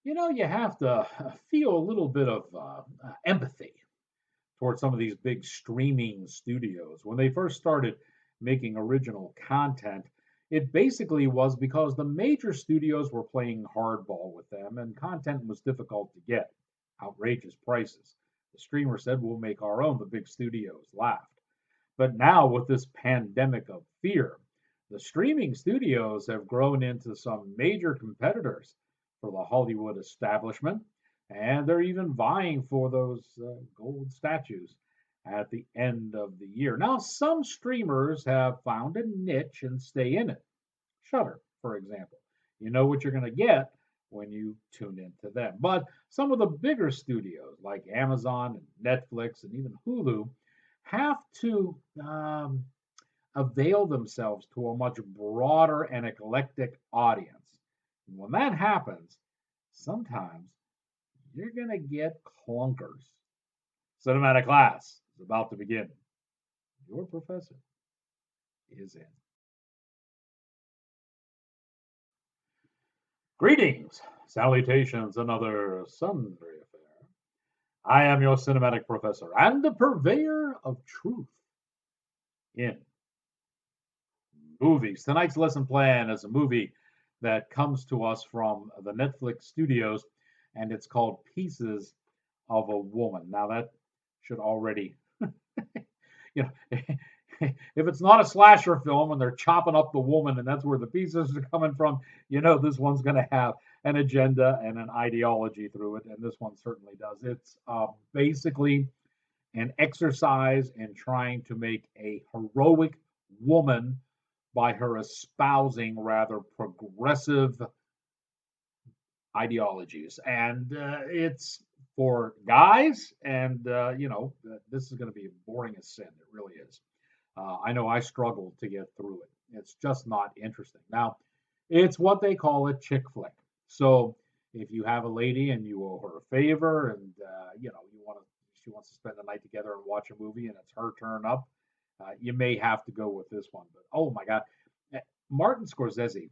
You have to feel a little bit of empathy towards some of these big streaming studios. When they first started making original content, it basically was because the major studios were playing hardball with them and content was difficult to get. Outrageous prices. The streamer said, "We'll make our own." The big studios laughed. But now, with this pandemic of fear, the streaming studios have grown into some major competitors for the Hollywood establishment, and they're even vying for those gold statues at the end of the year. Now, some streamers have found a niche and stay in it. Shutter, for example. You know what you're going to get when you tune into them. But some of the bigger studios like Amazon and Netflix and even Hulu have to avail themselves to a much broader and eclectic audience. And when that happens, sometimes you're going to get clunkers. Cinematic class is about to begin. Your professor is in. Greetings, salutations, another sundry affair. I am your cinematic professor and the purveyor of truth in movies. Tonight's lesson plan is a movie that comes to us from the Netflix studios, and it's called Pieces of a Woman. Now, that should already, you know, if it's not a slasher film and they're chopping up the woman and that's where the pieces are coming from, this one's going to have an agenda and an ideology through it, and this one certainly does. It's basically an exercise in trying to make a heroic woman by her espousing rather progressive ideologies. And it's for guys, and, this is going to be boring as sin. It really is. I know I struggled to get through it. It's just not interesting. Now, it's what they call a chick flick. So if you have a lady and you owe her a favor, and she wants to spend the night together and watch a movie, and it's her turn up, you may have to go with this one. But oh my God, Martin Scorsese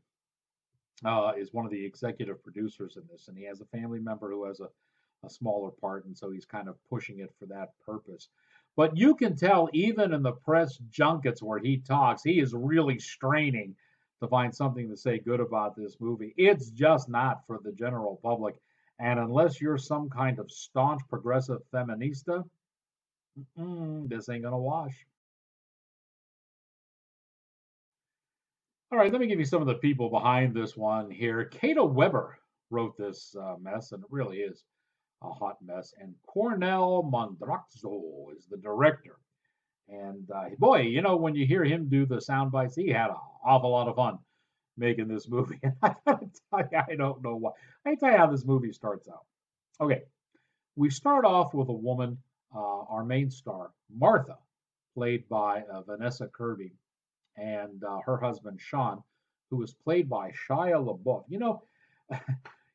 is one of the executive producers in this, and he has a family member who has a smaller part, and so he's kind of pushing it for that purpose. But you can tell even in the press junkets where he talks, he is really straining to find something to say good about this movie. It's just not for the general public. And unless you're some kind of staunch progressive feminista, this ain't going to wash. All right, let me give you some of the people behind this one here. Cato Weber wrote this mess, and it really is a hot mess. And Cornell Mondraxo is the director. And boy, when you hear him do the sound bites, he had an awful lot of fun making this movie. And I gotta tell you, I don't know why. I tell you how this movie starts out. Okay, we start off with a woman, our main star, Martha, played by Vanessa Kirby, and her husband, Sean, who is played by Shia LaBeouf.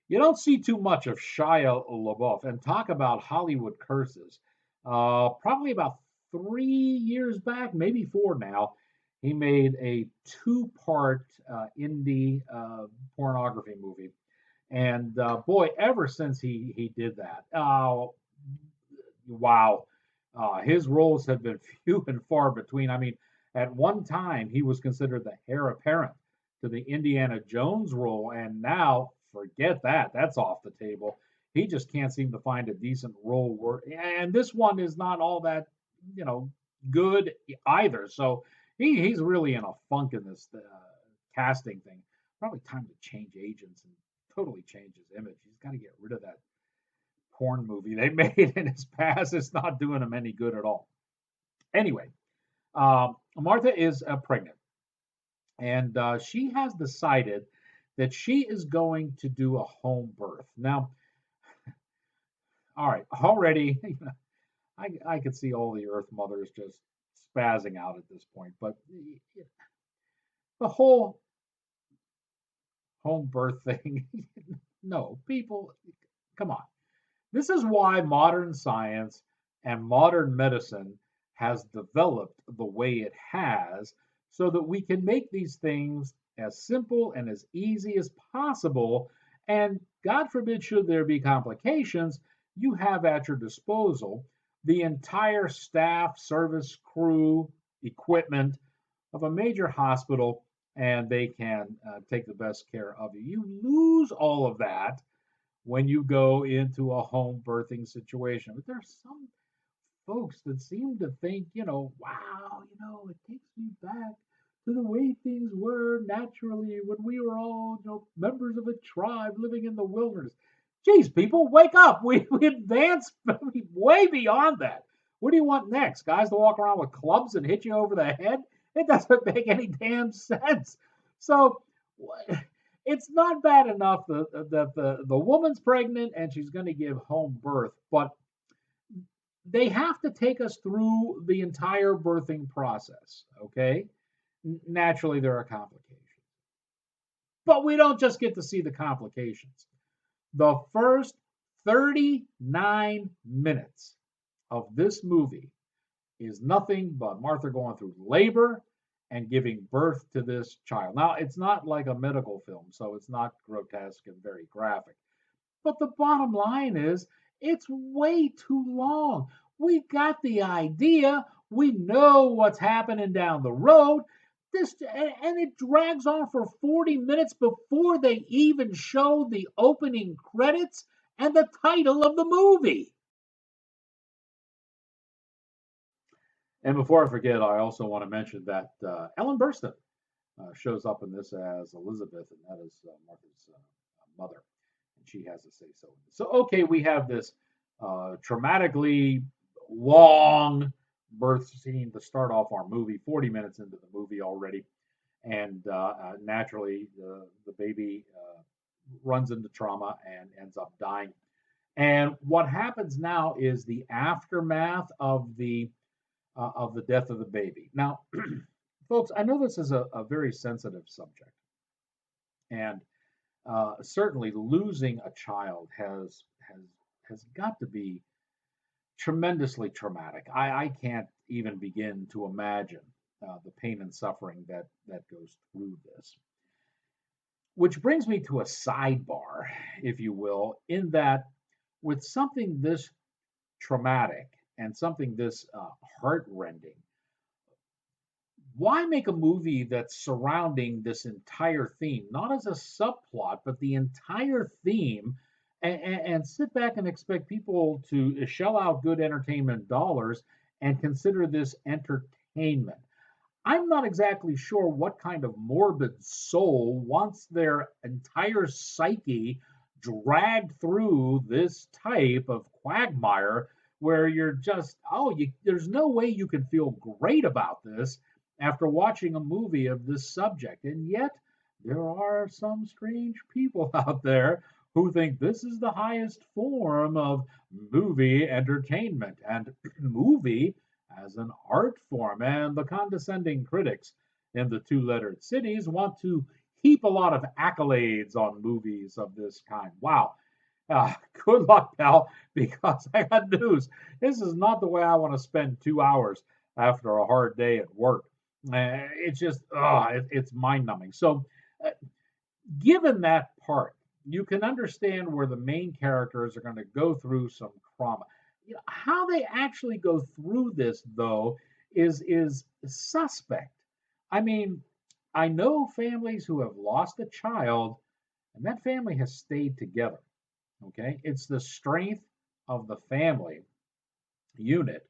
You don't see too much of Shia LaBeouf, and talk about Hollywood curses. Probably about 3 years back, maybe four now, he made a two-part indie pornography movie. And boy, ever since he did that, oh, wow, his roles have been few and far between. I mean, at one time, he was considered the heir apparent to the Indiana Jones role, and now forget that. That's off the table. He just can't seem to find a decent role. And this one is not all that, good either. So he's really in a funk in this casting thing. Probably time to change agents and totally change his image. He's got to get rid of that porn movie they made in his past. It's not doing him any good at all. Anyway, Martha is pregnant, and she has decided that she is going to do a home birth. Now, all right, already, I could see all the Earth mothers just spazzing out at this point, but the whole home birth thing, no, people, come on. This is why modern science and modern medicine has developed the way it has, so that we can make these things as simple and as easy as possible And God forbid, should there be complications, you have at your disposal the entire staff, service, crew, equipment of a major hospital, and they can take the best care of you. You lose all of that when you go into a home birthing situation. But there's some folks that seem to think, wow, it takes me back to the way things were naturally when we were all, members of a tribe living in the wilderness. Geez, people, wake up. We advance way beyond that. What do you want next? Guys to walk around with clubs and hit you over the head? It doesn't make any damn sense. So it's not bad enough that the woman's pregnant and she's going to give home birth, but they have to take us through the entire birthing process, okay? Naturally, there are complications. But we don't just get to see the complications. The first 39 minutes of this movie is nothing but Martha going through labor and giving birth to this child. Now, it's not like a medical film, so it's not grotesque and very graphic. But the bottom line is, it's way too long. We got the idea. We know what's happening down the road. And it drags on for 40 minutes before they even show the opening credits and the title of the movie. And before I forget, I also want to mention that Ellen Burstyn shows up in this as Elizabeth, and that is Martha's mother. She has a say so. So, okay, we have this traumatically long birth scene to start off our movie, 40 minutes into the movie already. And naturally, the baby runs into trauma and ends up dying. And what happens now is the aftermath of the death of the baby. Now, folks, I know this is a very sensitive subject, and certainly losing a child has got to be tremendously traumatic. I can't even begin to imagine the pain and suffering that goes through this. Which brings me to a sidebar, if you will, in that with something this traumatic and something this heartrending, why make a movie that's surrounding this entire theme, not as a subplot, but the entire theme, and sit back and expect people to shell out good entertainment dollars and consider this entertainment? I'm not exactly sure what kind of morbid soul wants their entire psyche dragged through this type of quagmire where you're just, there's no way you can feel great about this after watching a movie of this subject. And yet, there are some strange people out there who think this is the highest form of movie entertainment and movie as an art form. And the condescending critics in the two-lettered cities want to heap a lot of accolades on movies of this kind. Wow. Good luck, pal, because I got news. This is not the way I want to spend 2 hours after a hard day at work. It's just, it's mind numbing. So, given that part, you can understand where the main characters are going to go through some trauma. How they actually go through this, though, is suspect. I mean, I know families who have lost a child, and that family has stayed together. Okay, it's the strength of the family unit,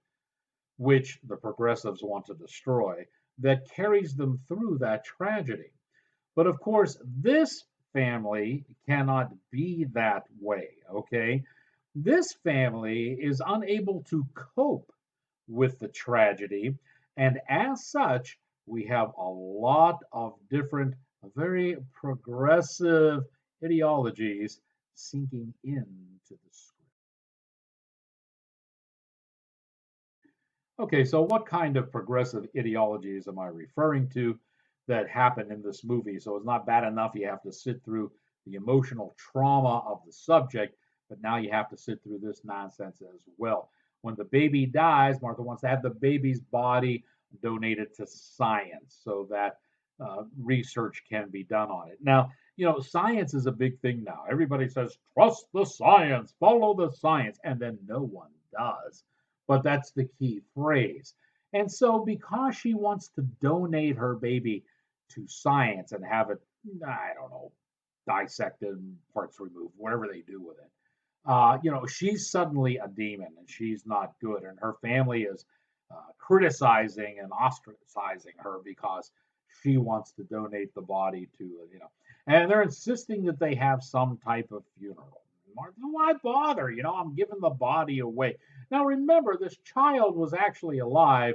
which the progressives want to destroy, that carries them through that tragedy. But of course, this family cannot be that way, okay? This family is unable to cope with the tragedy, and as such, we have a lot of different, very progressive ideologies sinking into the script. Okay, so what kind of progressive ideologies am I referring to that happen in this movie? So it's not bad enough you have to sit through the emotional trauma of the subject, but now you have to sit through this nonsense as well. When the baby dies, Martha wants to have the baby's body donated to science so that research can be done on it. Now, Science is a big thing now. Everybody says, trust the science, follow the science, and then no one does. But that's the key phrase. And so, because she wants to donate her baby to science and have it, I don't know, dissected and parts removed, whatever they do with it, she's suddenly a demon and she's not good. And her family is criticizing and ostracizing her because she wants to donate the body to, and they're insisting that they have some type of funeral. Martha, why bother? I'm giving the body away. Now, remember, this child was actually alive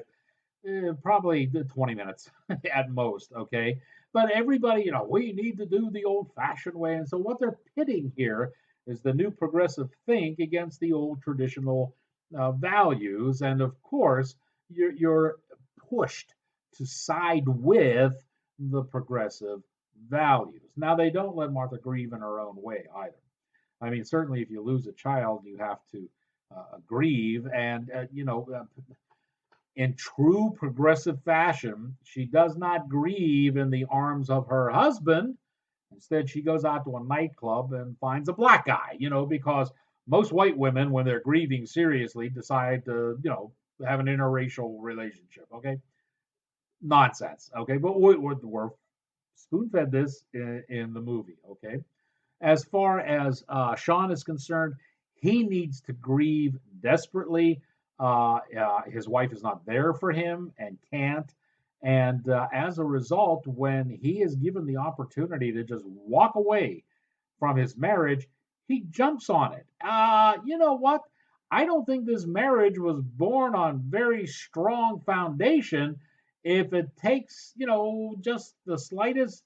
probably 20 minutes at most, okay? But everybody, we need to do the old fashioned way. And so what they're pitting here is the new progressive think against the old traditional values. And of course, you're pushed to side with the progressive values. Now, they don't let Martha grieve in her own way either. I mean, certainly if you lose a child, you have to grieve. And, in true progressive fashion, she does not grieve in the arms of her husband. Instead, she goes out to a nightclub and finds a black guy, because most white women, when they're grieving seriously, decide to, have an interracial relationship. Okay. Nonsense. Okay. But we're spoon fed this in the movie. Okay. As far as Sean is concerned, he needs to grieve desperately. His wife is not there for him and can't. And as a result, when he is given the opportunity to just walk away from his marriage, he jumps on it. You know what? I don't think this marriage was born on very strong foundation. If it takes, just the slightest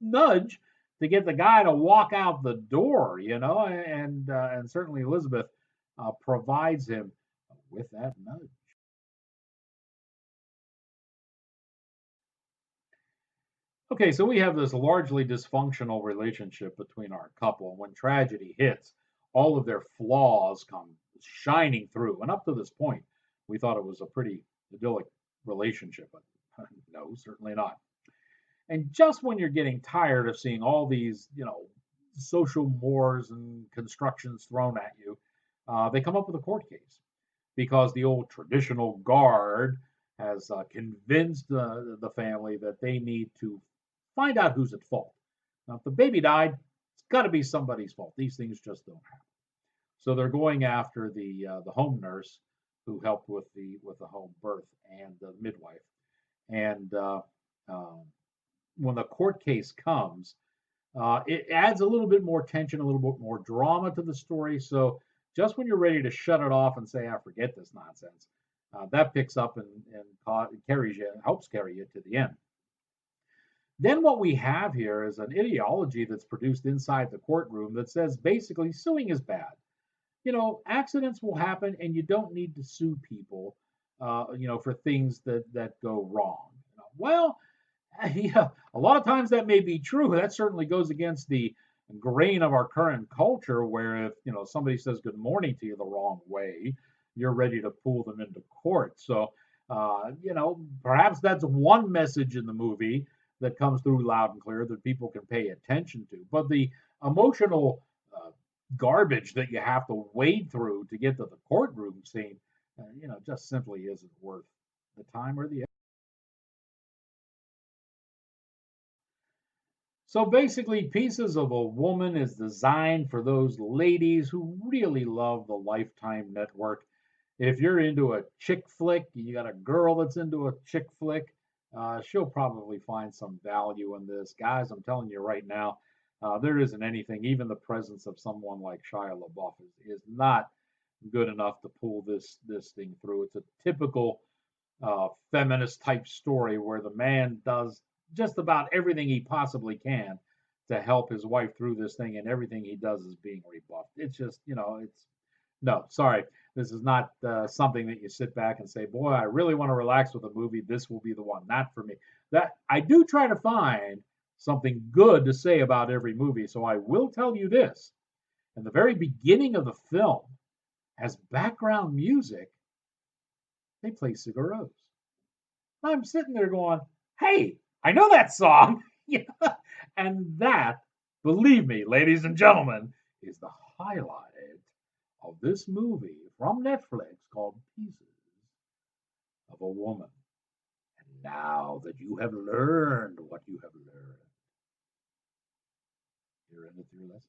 nudge to get the guy to walk out the door, and certainly Elizabeth provides him with that nudge. Okay, so we have this largely dysfunctional relationship between our couple, and when tragedy hits, all of their flaws come shining through. And up to this point, we thought it was a pretty idyllic relationship, but no, certainly not. And just when you're getting tired of seeing all these, social mores and constructions thrown at you, they come up with a court case because the old traditional guard has convinced the family that they need to find out who's at fault. Now, if the baby died, it's got to be somebody's fault. These things just don't happen. So they're going after the home nurse who helped with the home birth and the midwife. And when the court case comes, it adds a little bit more tension, a little bit more drama to the story. So just when you're ready to shut it off and say, "I forget this nonsense," that picks up and carries you, helps carry you to the end. Then what we have here is an ideology that's produced inside the courtroom that says basically suing is bad. Accidents will happen, and you don't need to sue people, for things that go wrong. Well, yeah, a lot of times that may be true. That certainly goes against the grain of our current culture, where if somebody says good morning to you the wrong way, you're ready to pull them into court. So, perhaps that's one message in the movie that comes through loud and clear that people can pay attention to. But the emotional garbage that you have to wade through to get to the courtroom scene, just simply isn't worth the time or the effort. So basically, Pieces of a Woman is designed for those ladies who really love the Lifetime Network. If you're into a chick flick, you got a girl that's into a chick flick, she'll probably find some value in this. Guys, I'm telling you right now, there isn't anything, even the presence of someone like Shia LaBeouf is not good enough to pull this thing through. It's a typical feminist type story where the man does just about everything he possibly can to help his wife through this thing, and everything he does is being rebuffed. It's just, it's no, sorry. This is not something that you sit back and say, boy, I really want to relax with a movie. This will be the one. Not for me. That I do try to find something good to say about every movie. So I will tell you this. In the very beginning of the film, as background music, they play Sigur Rós. I'm sitting there going, hey, I know that song. Yeah. And that believe me, ladies and gentlemen, is the highlight of this movie from Netflix called Pieces of a Woman. And now that you have learned what you have learned, here endeth your lesson.